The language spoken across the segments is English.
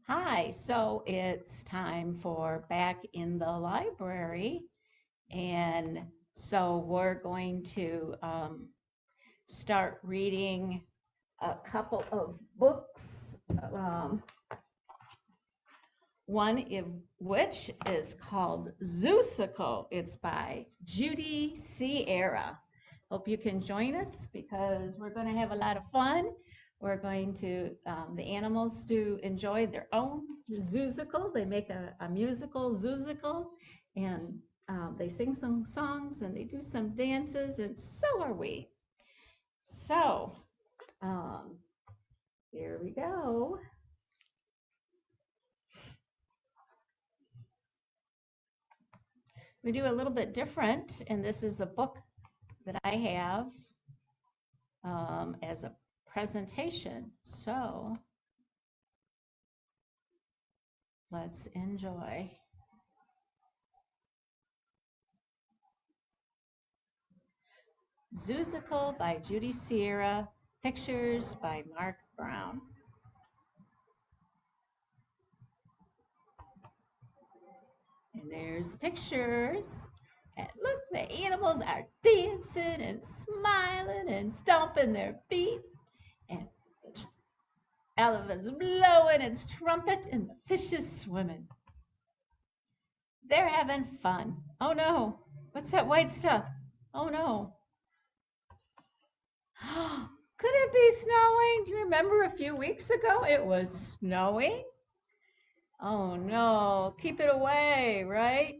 Hi, so it's time for Back in the Library. And so we're going to start reading a couple of books. Um, one of which is called Zoozical. It's by Judy Sierra. Hope you can join us because we're going to have a lot of fun. We're going to, the animals do enjoy their own Zoozical. They make a musical Zoozical, and they sing some songs and they do some dances, and so are we. So, um, here we go. We do a little bit different, and this is a book that I have as a presentation. So let's enjoy. Zoozical by Judy Sierra, pictures by Mark Brown. And there's the pictures. And look, the animals are dancing and smiling and stomping their feet. And the elephant's blowing its trumpet and the fish is swimming. They're having fun. Oh no, what's that white stuff? Oh no. Could it be snowing? Do you remember a few weeks ago it was snowing? Oh no, keep it away, right?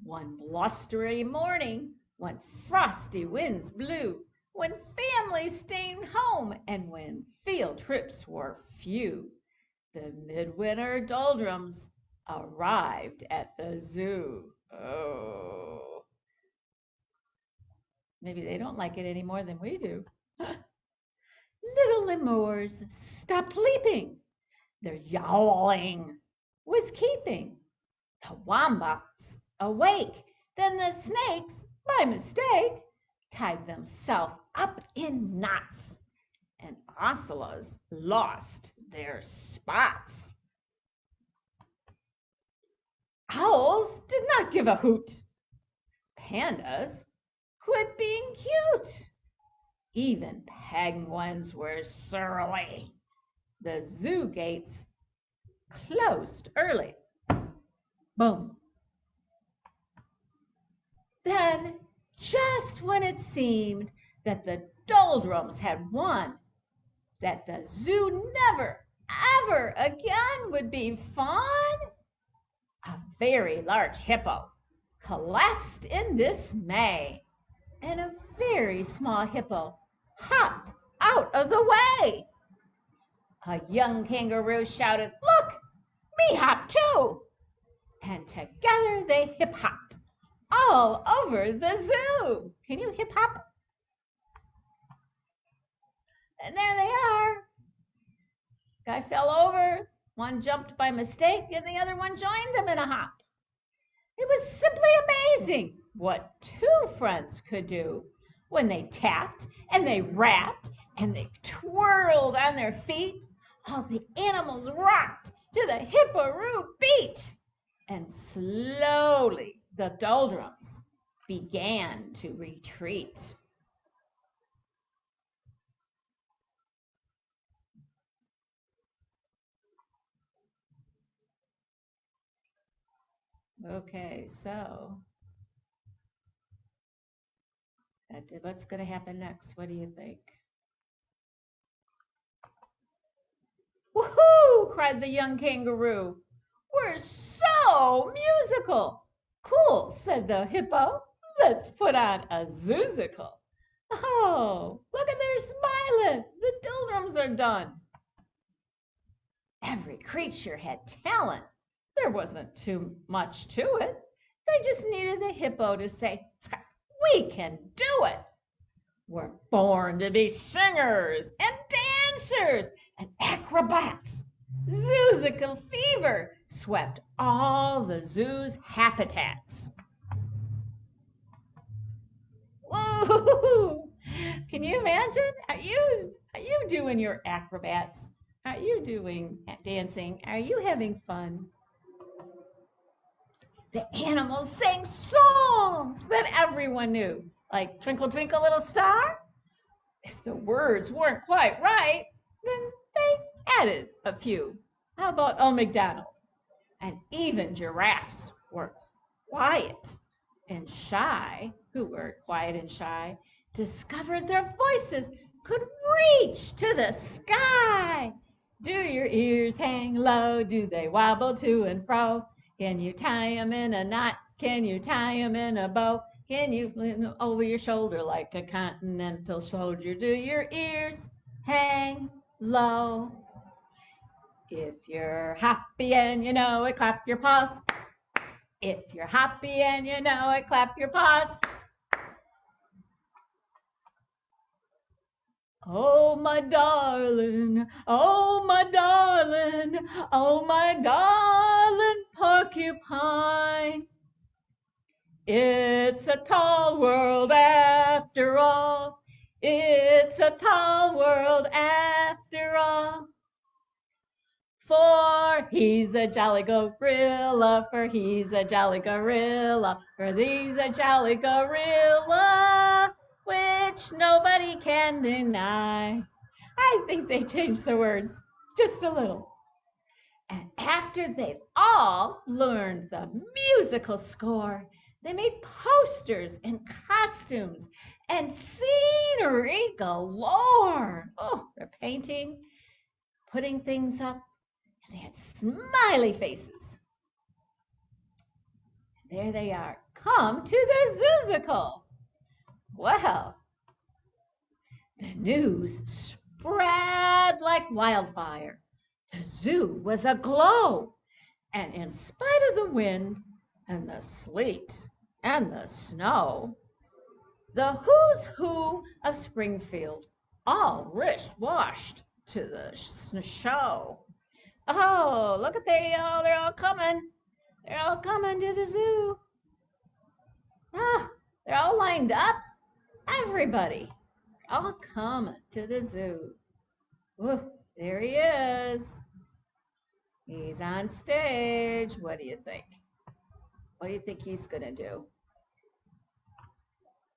One blustery morning, when frosty winds blew, when families stayed home, and when field trips were few, the midwinter doldrums arrived at the zoo. Oh, maybe they don't like it any more than we do. Little lemurs stopped leaping. Their yowling was keeping the wombats awake. Then the snakes, by mistake, tied themselves up in knots, and ocelots lost their spots. Owls did not give a hoot. Pandas quit being cute. Even penguins were surly. The zoo gates closed early. Boom. Then, just when it seemed that the doldrums had won, that the zoo never, ever again would be fun, a very large hippo collapsed in dismay, and a very small hippo hopped out of the way. A young kangaroo shouted, "Look, me hop too!" And together they hip-hopped all over the zoo. Can you hip-hop? And there they are. Guy fell over, one jumped by mistake, and the other one joined him in a hop. It was simply amazing what two friends could do when they tapped and they rapped and they twirled on their feet. All the animals rocked to the hipporoo beat. And slowly the doldrums began to retreat. Okay, so what's going to happen next? What do you think? Woohoo! Cried the young kangaroo. We're so musical. Cool, said the hippo. Let's put on a zoozical. Oh, look at their smiling. The doldrums are done. Every creature had talent. There wasn't too much to it. They just needed the hippo to say, "We can do it. We're born to be singers and dancers and acrobats." Zoozical fever swept all the zoo's habitats. Whoa! Can you imagine? Are you doing your acrobats? Are you doing dancing? Are you having fun? The animals sang songs that everyone knew, like Twinkle, Twinkle, Little Star. If the words weren't quite right, then they added a few. How about Old MacDonald? And even giraffes were quiet and shy, who were quiet and shy, discovered their voices could reach to the sky. Do your ears hang low? Do they wobble to and fro? Can you tie 'em in a knot? Can you tie 'em in a bow? Can you lean over your shoulder like a continental soldier? Do your ears hang low? If you're happy and you know it, clap your paws. If you're happy and you know it, clap your paws. Oh, my darling, oh, my darling, oh, my darling porcupine. It's a tall world after all. It's a tall world after all. For he's a jolly gorilla, for he's a jolly gorilla, for he's a jolly gorilla, which nobody can deny. I think they changed the words just a little. And after they'd all learned the musical score, they made posters and costumes and scenery galore. Oh, they're painting, putting things up, and they had smiley faces. And there they are, come to the Zoozical. Well, the news spread like wildfire. The zoo was aglow, and in spite of the wind and the sleet and the snow, the who's who of Springfield all washed to the show. Oh, look at they're all coming. They're all coming to the zoo. Ah, they're all lined up. Everybody, all coming to the zoo. Ooh, there he is. He's on stage. What do you think? What do you think he's gonna do?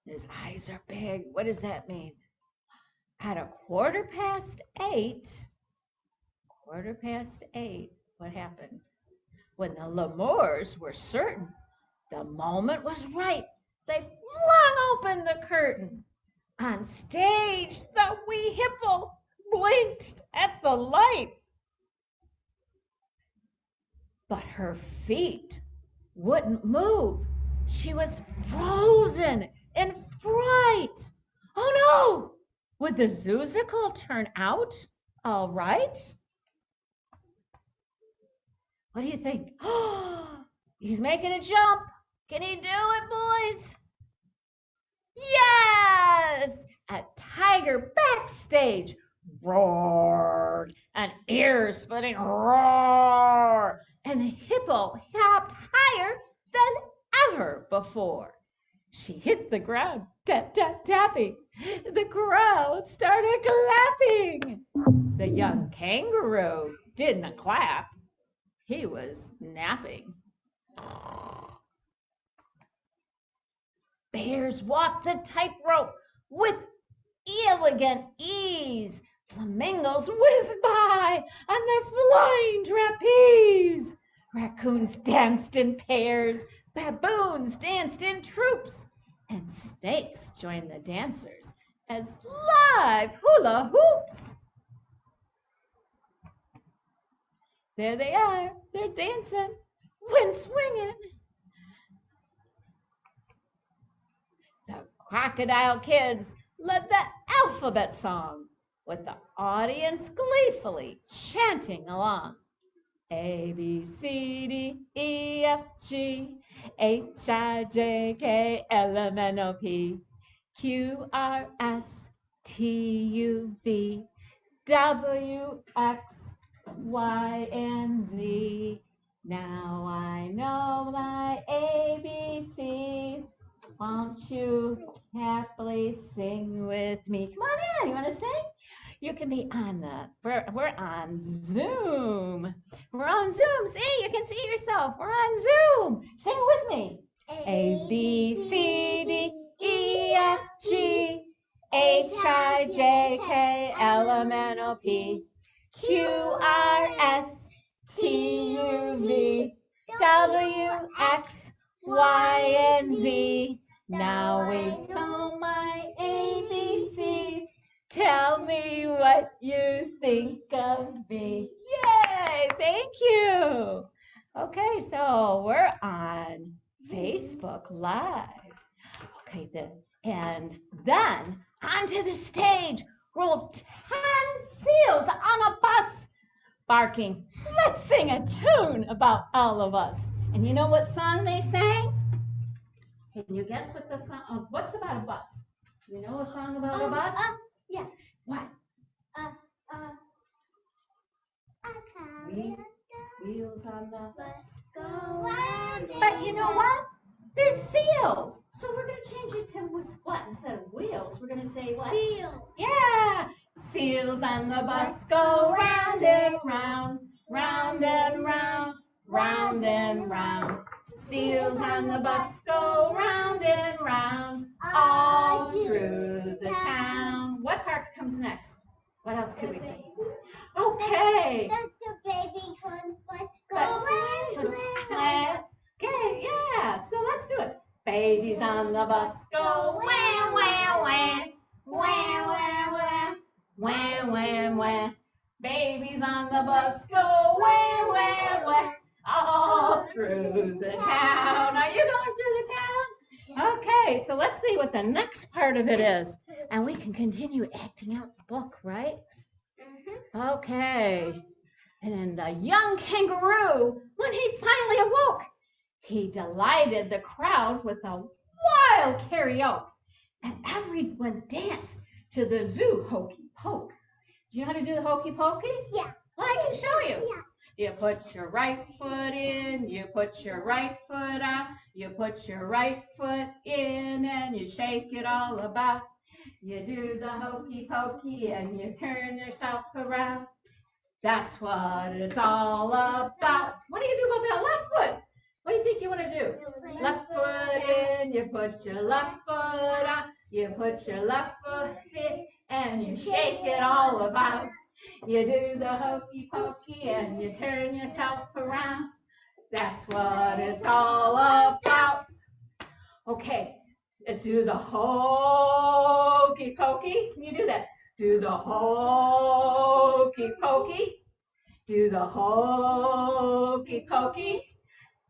His eyes are big. What does that mean? At 8:15, what happened? When the lemurs were certain the moment was right, they flung open the curtain. On stage, the wee hippo blinked at the light. But her feet wouldn't move. She was frozen in fright. Oh no! Would the Zoozical turn out all right? What do you think? Oh, he's making a jump. Can he do it, boys? Yes! A tiger backstage roared, an ear-splitting roar, and the hippo hopped higher than ever before. She hit the ground, tap, tap, tapping. The crowd started clapping. The young kangaroo didn't clap. He was napping. Bears walked the tightrope with elegant ease. Flamingos whizzed by on their flying trapeze. Raccoons danced in pairs. Baboons danced in troops. And snakes joined the dancers as live hula hoops. There they are. They're dancing, wind swinging. The crocodile kids led the alphabet song with the audience gleefully chanting along. A, B, C, D, E, F, G, H, I, J, K, L, M, N, O, P, Q, R, S, T, U, V, W, X, Y, and Z. Now I know my ABCs. Won't you happily sing with me? Come on in. You want to sing? You can be on we're on Zoom. We're on Zoom. See, you can see yourself. We're on Zoom. Sing it with me. A, B, C, D, E, F, G, H, I, J, K, L, M, N, O, P, Q, R, S, T, U, V, W, X, Y, and Z. Now we saw my ABCs. Tell me what you think of me. Yay! Thank you. Okay, so we're on Facebook Live. Okay, and then onto the stage rolled 10 seals on a bus, barking, "Let's sing a tune about all of us." And you know what song they sang? Can you guess what the song? What's about a bus? You know a song about a bus? Yeah. What? Wheels on the bus go round. But you know what? There's seals. So we're going to change it to what instead of wheels? We're going to say what? Seal. Yeah. Seals on the bus go round and round, round and round, round and round. Seals on the bus go round and round, all through the town. What part comes next? What else could we say? Okay. That's the baby on bus go round. Okay, yeah. So let's do it. Babies on the bus go wah, wah, wah, wah, wah, wah, wah, wah, wah. Babies on the bus go wah, wah, wah, all through the town. Are you going through the town? Okay, so let's see what the next part of it is. And we can continue acting out the book, right? Okay. And then the young kangaroo, when he finally awoke, he delighted the crowd with a wild karaoke. And everyone danced to the zoo hokey poke. Do you know how to do the hokey pokey? Yeah. Well, I can show you. You put your right foot in, you put your right foot out, you put your right foot in and you shake it all about. You do the hokey pokey and you turn yourself around. That's what it's all about. What do you do about that left foot? What do you think you want to do? Left foot in, you put your left foot out, you put your left foot in and you shake it all about. You do the hokey pokey and you turn yourself around. That's what it's all about. Okay, do the hokey pokey. Can you do that? Do the hokey pokey. Do the hokey pokey.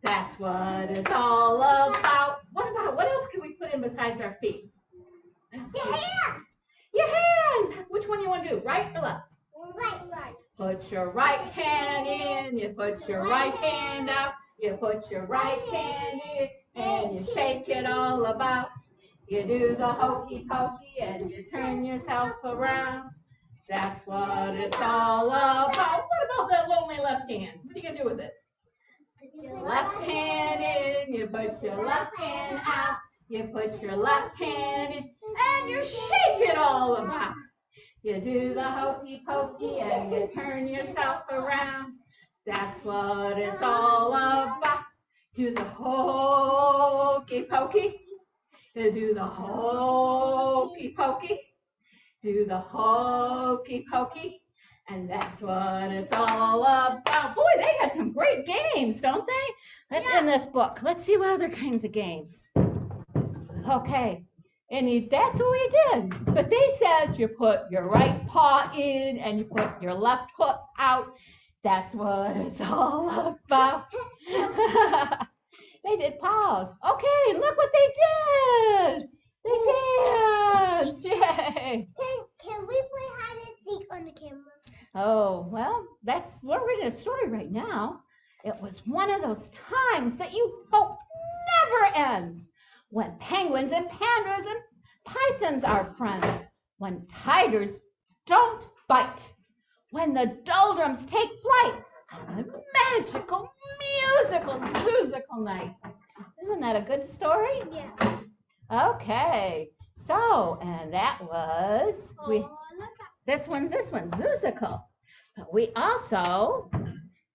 That's what it's all about. What else can we put in besides our feet? Your hands. Your hands. Which one you want to do? Right or left? Right. Put your right hand in, you put your right hand out, you put your right hand in, and you shake it all about. You do the hokey pokey and you turn yourself around. That's what it's all about. What about that lonely left hand? What are you going to do with it? Left hand in, you put your left hand out, you put your left hand in, and you shake it all about. You do the hokey pokey and you turn yourself around. That's what it's all about. Do the hokey pokey. Do the hokey pokey. Do the hokey pokey. And that's what it's all about. Boy, they got some great games, don't they? Let's end this book. Let's see what other kinds of games. Okay. And that's what we did. But they said you put your right paw in and you put your left foot out. That's what it's all about. They did paws. Okay, look what they did. They danced. Yay. Can we play hide and seek on the camera? Oh, well, we're reading a story right now. It was one of those times that you hope never ends. When penguins and pandas and pythons are friends. When tigers don't bite. When the doldrums take flight on a magical, musical, Zoozical night. Isn't that a good story? Yeah. Okay. So, and that was... This one's Zoozical. But we also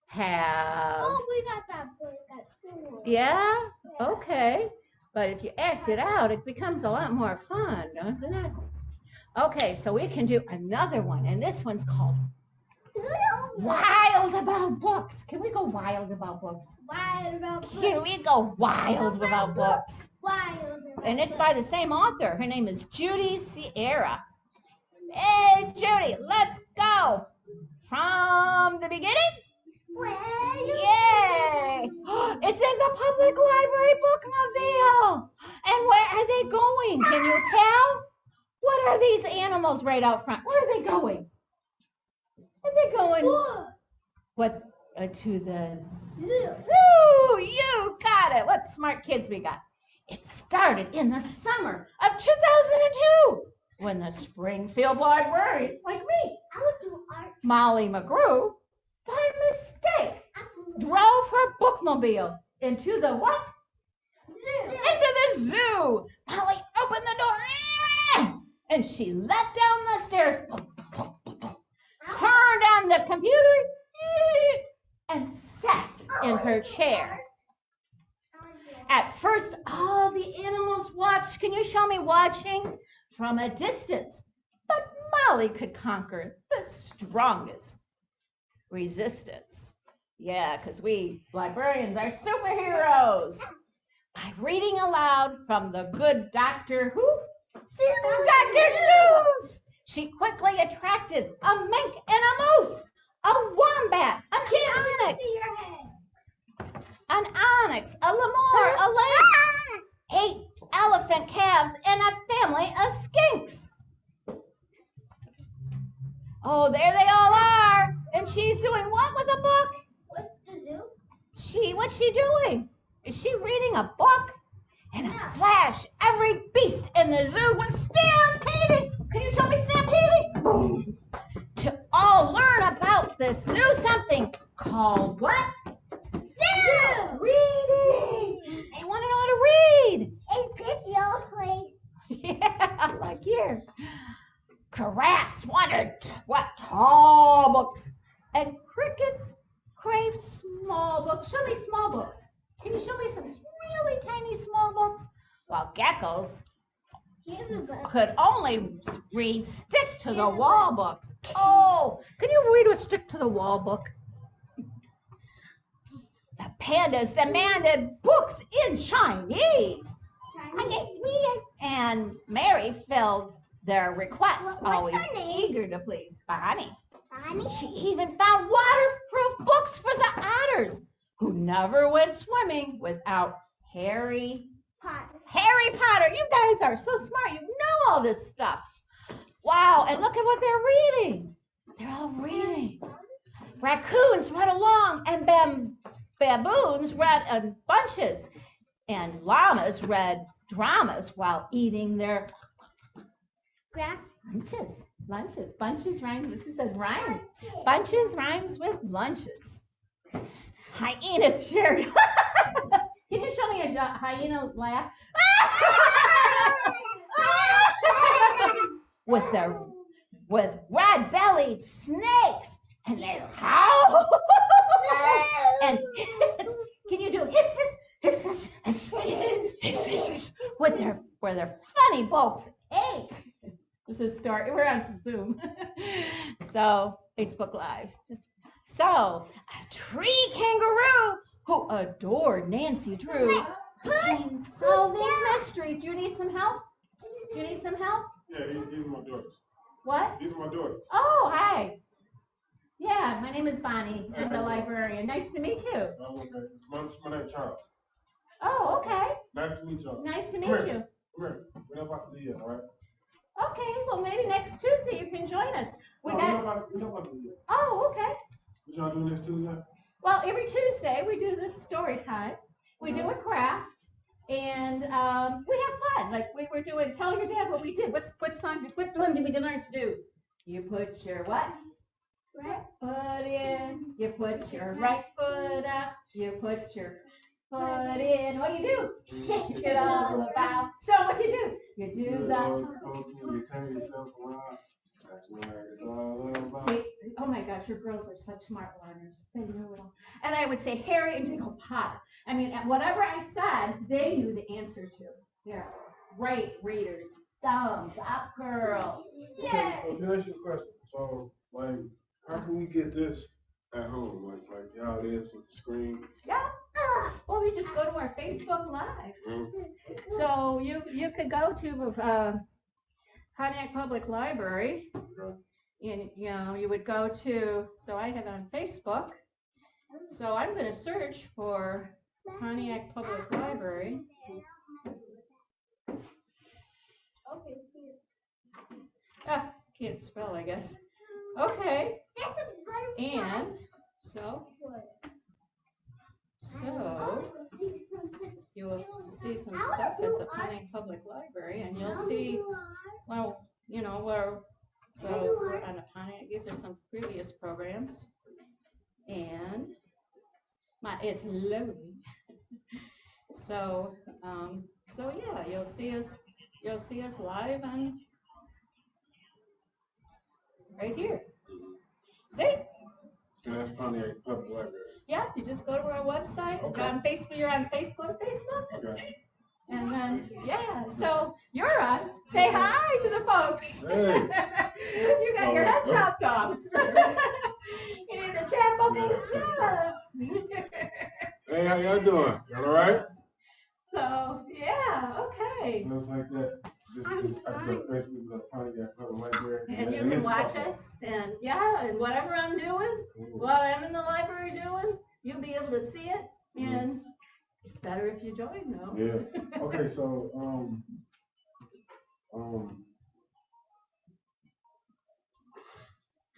have. Oh, we got that book at school. Yeah? Okay. But if you act it out, it becomes a lot more fun, doesn't it? Okay, so we can do another one, and this one's called Wild About Books. Can we go wild about books? Wild about books. Can we go wild about books? Wild about And it's by the same author. Her name is Judy Sierra. Hey, Judy, let's go. From the beginning? Yay! It says a public library bookmobile. And where are they going? Can you tell? What are these animals right out front? Where are they going? Are they going? School. What? To the Zoo. zoo. You got it. What smart kids we got. It started in the summer of 2002 when the Springfield Library, like me, I would do art. Molly McGrew, by mistake, drove her bookmobile into the what? Zoo. Into the zoo. Molly opened the door and she let down the stairs, turned on the computer, and sat in her chair. At first, all the animals watched. Can you show me watching? From a distance. But Molly could conquer the strongest resistance. Yeah, because we librarians are superheroes. By reading aloud from the good Dr. Who? Dr. Seuss. She quickly attracted a mink and a moose, a wombat, an onyx, a lemur, a lynx, 8 elephant calves, and a family of skinks. Oh, there they all are. And she's doing what with a book? What's the zoo? What's she doing? Is she reading a book? In a flash, every beast in the zoo was stampeded. Can you show me stampeded? Boom. To all learn about this new something called what? Zoo. Reading. They want to know how to read. Is this your place? Yeah, like here. Giraffes wanted what? Tall books. And crickets crave small books. Show me small books. Can you show me some really tiny small books? While geckos could only read stick to the wall books. Oh, can you read a stick to the wall book? The pandas demanded books in Chinese. And Mary filled their requests, What's always her name? eager to please. Bonnie. Bonnie? She even found waterproof books for the otters, who never went swimming without Harry Potter. Harry Potter. You guys are so smart. You know all this stuff. Wow, and look at what they're reading. They're all reading. Raccoons read along, and baboons read in bunches, and llamas read dramas while eating their Grass. lunches. Bunches rhymes. This is a rhyme. Bunches rhymes with lunches. Hyenas shared. Can you show me a hyena laugh? with red-bellied snakes, and they howl. And can you do hiss with their funny bolts ache? This is story. We're on Zoom. So Facebook Live. So a tree kangaroo who adored Nancy Drew in solving mysteries. Do you need some help? Do you need some help? Yeah, these are my daughters. What? These are my daughters. Oh, hi. Yeah, my name is Bonnie. I'm the librarian. Nice to meet you. Oh, okay. My name is Charles. Oh, okay. Nice to meet y'all. Nice to meet Come here. you. Come here. We're not about to do yet, all right? Okay, well maybe next Tuesday you can join us. We're not about to do yet. Oh, okay. What y'all doing next Tuesday? Well, every Tuesday we do this story time. We do a craft, and we have fun. Like we were doing, tell your dad what we did. What one did we learn to do? You put your what? Right. Foot in. You put your right foot out. You put your foot in. What do you do? Shake it all about. Show what you do. You do the. You turn yourself around. That's what it's all about. See, oh my gosh, your girls are such smart learners. They knew it all. And I would say Harry, and they go Potter. I mean, whatever I said, they knew the answer to. They're great readers. Thumbs up, girls. Okay, Yay! so can I ask you a question? So, like, how can we get this at home? Like y'all is with the screen? Yeah. Well, we just go to our Facebook Live. Mm-hmm. So you could go to Pontiac Public Library, Okay. and you would go to. So I have it on Facebook. So I'm going to search for Pontiac Public Library. Okay. Can't spell, I guess. Okay. And so you will see some stuff at the Pontiac Public Library, and you'll see, well, where, so we're on the Pontiac, these are some previous programs, and it's loading. So yeah, you'll see us live on right here. See? And that's Pontiac Public Library. Yeah, you just go to our website. Okay. You're on Facebook. Okay. And then, yeah, so you're on. Say hi to the folks. Hey. You got your head chopped off. You need to chop up your job. Hey, how y'all doing? Y'all all right? So, yeah, okay. So it's like that. Just I go to Facebook, go to Pontiac Public Library. And you can watch us, and and whatever I'm doing, what I'm in the library doing, you'll be able to see it, and it's better if you join, though. Yeah. Okay, so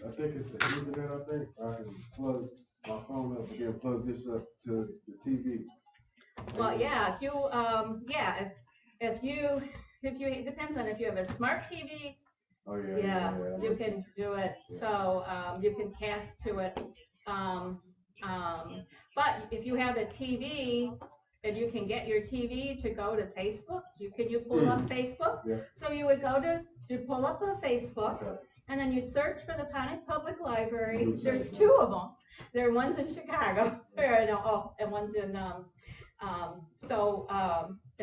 I think it's the internet. I think I can plug my phone up and then plug this up to the TV. Well, yeah, if you it depends on if you have a smart TV. Oh yeah. You can do it. Yeah. So you can cast to it. But if you have a TV and you can get your TV to go to Facebook, you pull up Facebook? Yeah. So you pull up a Facebook, Okay. and then you search for the Pontiac Public Library. Who's There's that? 2 of them. There are one's in Chicago, and one's in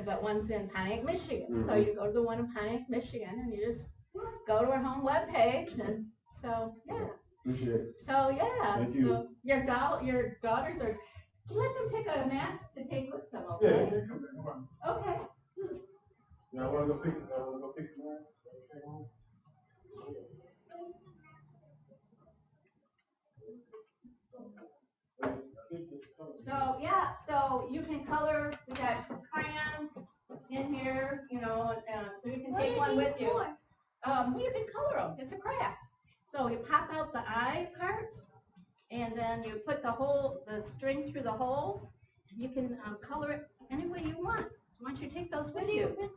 but one's in Pontiac, Michigan. So you go to the one in Pontiac, Michigan, and you just go to our home webpage, and so yeah. Appreciate it. So yeah. Thank you. So your daughters are. Let them pick a mask to take with them. Yeah, Okay. yeah, come on. Okay. Y'all wanna go pick one? So yeah, so you can color. We got crayons in here, so you can take one with you. You can color them. It's a craft. So you pop out the eye part, and then you put the string through the holes, and you can color it any way you want. Why don't you take those with you? Through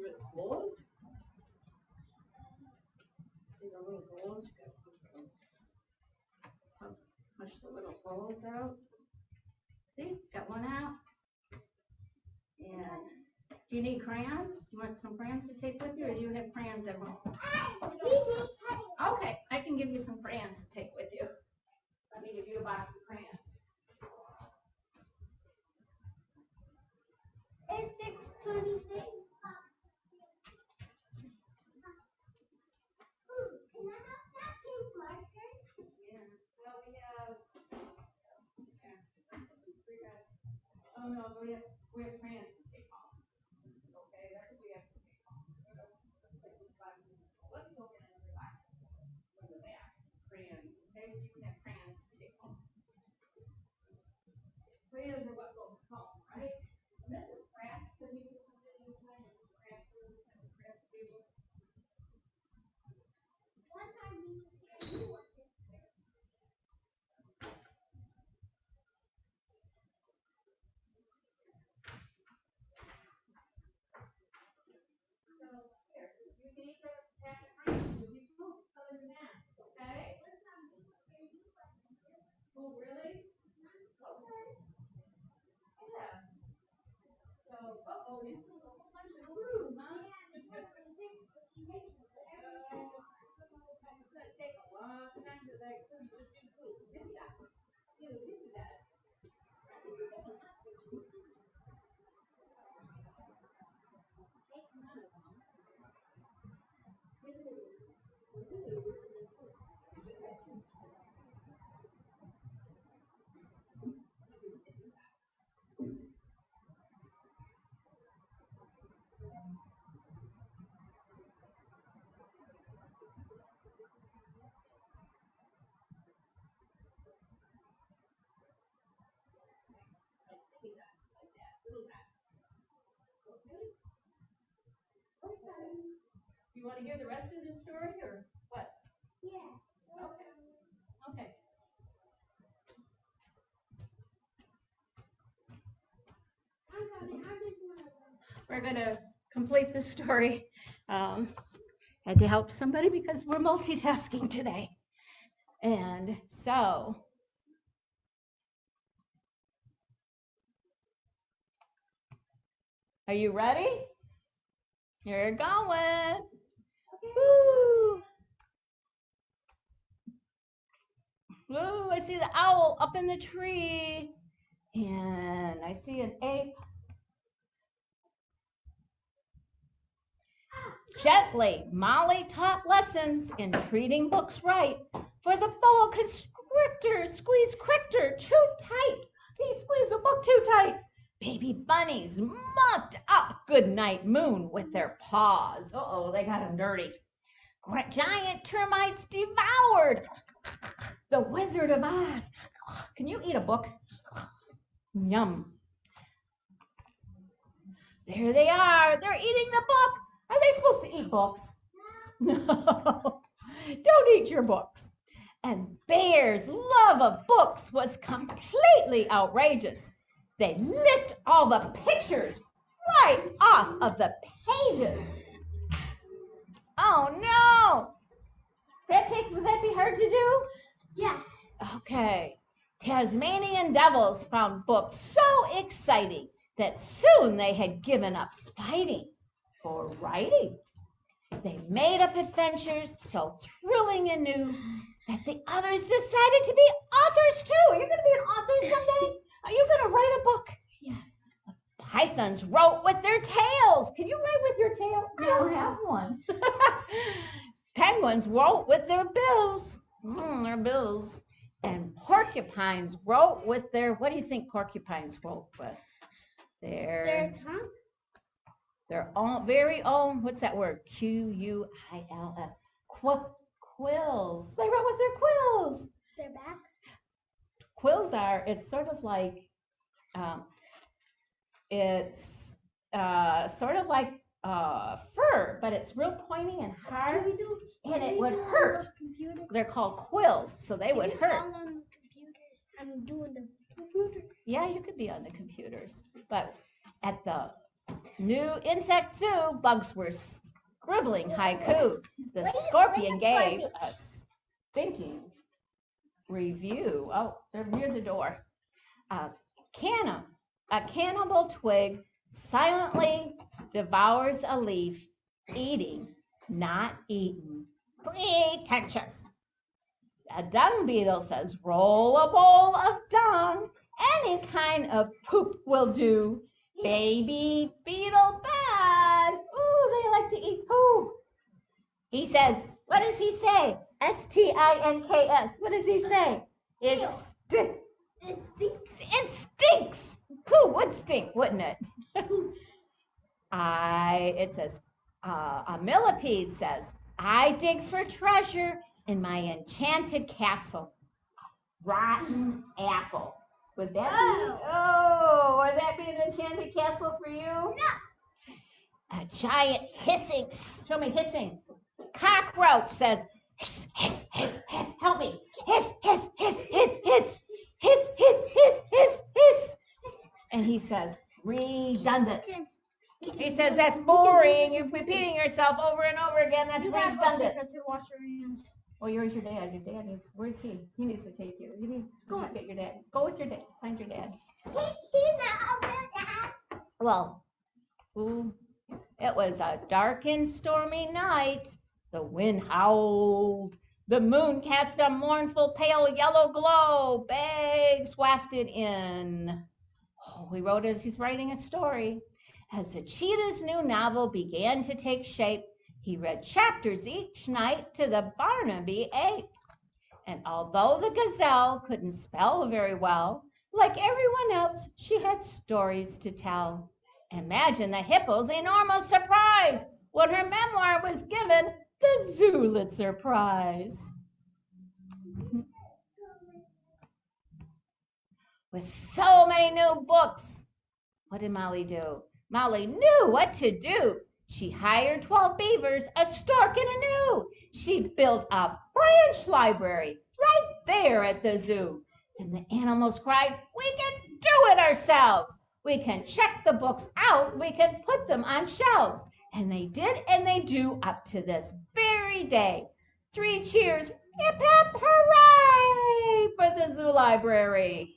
the holes. See the little holes? Push the little holes out. See, got one out. And do you need crayons? Do you want some crayons to take with you, or do you have crayons at home? Okay, I can give you some crayons to take with you. Let me give you a box of crayons. It's 6:26. Can I have that pink marker? Yeah. Well, we have. Oh no, we have crayons to take home. Okay, that's what we have to take home. Let me go get another box from the back. Crayons. Okay, so you can have crayons to take home. Crayons are what go home, right? And this is crafts, and you can put it in kind of crafts and craft table. What time do you want it? You want to hear the rest of the story or what? Yeah. Okay. We're going to complete the story. Had to help somebody because we're multitasking today. And so, are you ready? You're going. Woo! Woo, I see the owl up in the tree. And I see an ape. Gently, Molly taught lessons in treating books right. For the boa constrictor squeezed Crichter too tight. He squeezed the book too tight. Baby bunnies mucked up Goodnight Moon with their paws. Uh-oh, they got them dirty. Giant termites devoured The Wizard of Oz. Can you eat a book? Yum. There they are. They're eating the book. Are they supposed to eat books? No. Don't eat your books. And Bear's love of books was completely outrageous. They licked all the pictures right off of the pages. Oh no! Would that be hard to do? Yeah. Okay. Tasmanian devils found books so exciting that soon they had given up fighting for writing. They made up adventures so thrilling and new that the others decided to be authors too. Are you going to be an author someday? Are you going to write a book? Yeah. Pythons wrote with their tails. Can you write with your tail? I don't have one. Penguins wrote with their bills. Their bills. And porcupines wrote with their, what do you think porcupines wrote with? Their tongue? Their own, very own, what's that word? Quills. Quills. They wrote with their quills. Their back? Quills are, it's sort of like, sort of like fur, but it's real pointy and hard, and it would hurt. They're called quills, so they would hurt. On the computer. I'm doing the computer. Yeah, you could be on the computers, but at the new insect zoo, bugs were scribbling haiku. The scorpion gave a stinking review. Oh, they're near the door. A cannibal twig silently devours a leaf, eating, not eaten. Pretentious. A dung beetle says, roll a bowl of dung. Any kind of poop will do. Baby beetle bad. Ooh, they like to eat poop. He says, what does he say? S-T-I-N-K-S. What does he say? It stinks. It stinks. Poo would stink, wouldn't it? It says, a millipede says, I dig for treasure in my enchanted castle. Rotten apple. Would that would that be an enchanted castle for you? No. A giant hissing, show me hissing. Cockroach says, hiss, hiss, hiss, hiss, help me. Hiss, hiss, hiss, hiss, hiss, hiss, hiss, hiss, hiss, hiss. And he says, redundant. He says, that's boring. You're repeating yourself over and over again. That's redundant. To wash your hands. Oh, where's your dad? Your dad needs, where's he? He needs to take you. You need to get your dad. Go with your dad. Find your dad. He's not over there. Well, it was a dark and stormy night. The wind howled. The moon cast a mournful, pale yellow glow. Bags wafted in. Oh, he wrote as he's writing a story. As the cheetah's new novel began to take shape, he read chapters each night to the Barnaby ape. And although the gazelle couldn't spell very well, like everyone else, she had stories to tell. Imagine the hippo's enormous surprise when her memoir was given the Zoozical Prize. With so many new books, What did Molly do? Molly knew what to do. She hired 12 beavers, a stork, and a gnu. She built a branch library right there at the zoo. And the animals cried, "We can do it ourselves. We can check the books out. We can put them on shelves." And they did, and they do up to this very day. 3 cheers, hip hip hooray for the zoo library.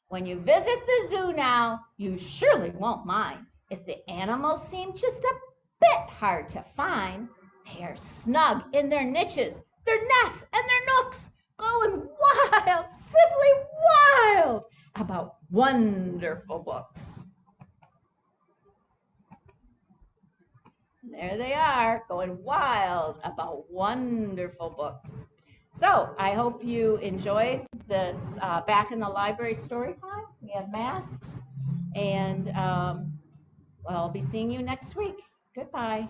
When you visit the zoo now, you surely won't mind if the animals seem just a bit hard to find. They are snug in their niches, their nests, and their nooks, going wild, simply wild, about wonderful books. There they are, going wild about wonderful books. So I hope you enjoyed this Back in the Library story time. We have masks, and well, I'll be seeing you next week. Goodbye.